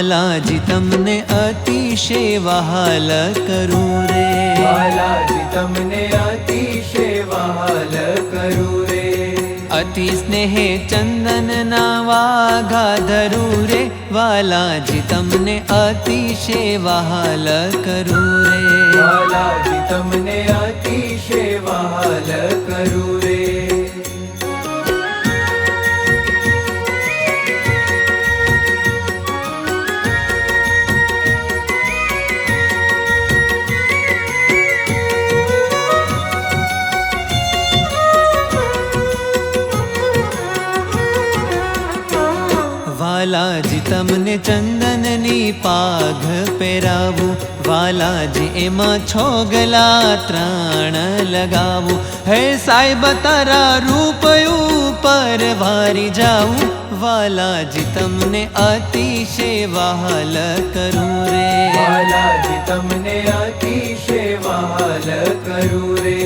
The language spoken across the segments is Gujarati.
વાલાજી તમને અતિશય વહાલ કરું રે, વાલાજી તમને અતિશય વહાલ કરું રે, અતિ સ્નેહે ચંદન ના વાઘા ધરું રે, વાલાજી તમને અતિશય વહાલ કરું રે, વાલાજી તમને અતિશય વહાલ કરું રે. વાલાજી તમને ચંદનની પાઘ પહેરાવું, વાલાજી એમાં છોગલા ત્રણ લગાવું, હે સાહેબ તારા રૂપ ઉપર વારી જાઉં, વાલાજી તમને અતિશય વહાલ કરું રે, વાલાજી તમને અતિશય વહાલ કરું રે.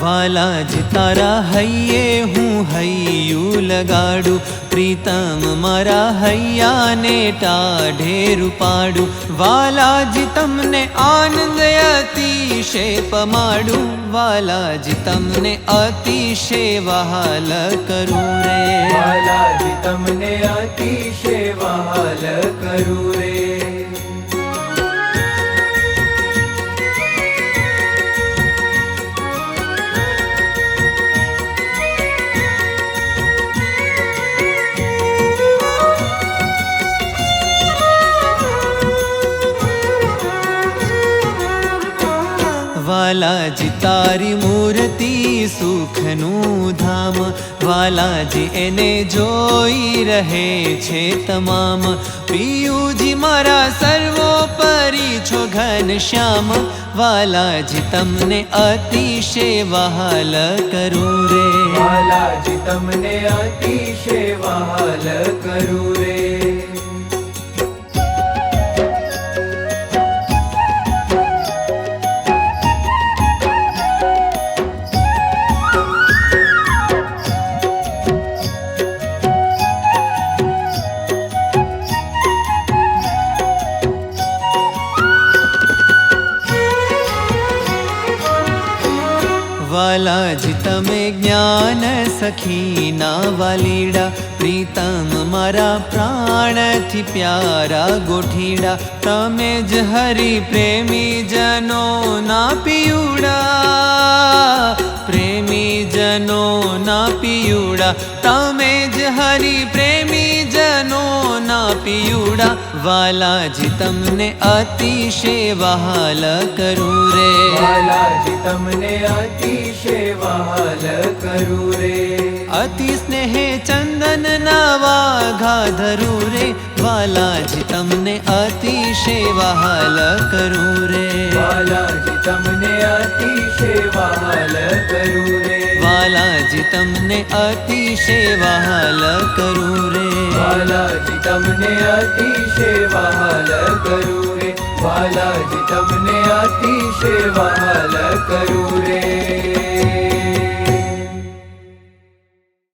વાલાજી તારા હૈયે હું હૈયું લગાડું, પ્રીતમ મારા હૈયાને ટાઢેરું પાડું, વાલાજી તમને આનંદ અતિશય પમાડું, વાલાજી તમને અતિશય વહાલ કરું રે, વાલાજી તમને અતિશય વહાલ કરું રે. વાલાજી તારી મૂર્તિ સુખનું ધામ, વાલાજી એને જોઈ રહે છે તમામ, પિયુજી મારા સર્વોપરી છો ઘનશ્યામ, વાલાજી તમને અતિશય વહાલ કરું રે, વાલાજી તમને અતિશય વહાલ કરું રે. વાલાજી તમે જ્ઞાન સખીના વાલીડા, પ્રીતમ મારા પ્રાણથી પ્યારા ગોઠીડા, તમે જ હરિ પ્રેમી જનો ના પિયુડા, પ્રેમી જનો ના પિયુડા, તમે જ હરિ પ્રેમી જનો ના પિયુડા, વાલાજી તમને અતિશય વહાલ કરું રે, વાલાજી તમને અતિશય વહાલ કરું રે, અતિ સ્નેહે ચંદન ના વાઘા ધરું રે, વાલાજી તમને અતિશય વહાલ કરું રે, વાલાજી તમને અતિશય વહાલ કરું રે, વાલાજી તમને અતિશય વહાલ કરું રે, વાલાજી તમને અતિશય વહાલ કરું રે, વાલાજી તમને અતિશય વહાલ કરું રે.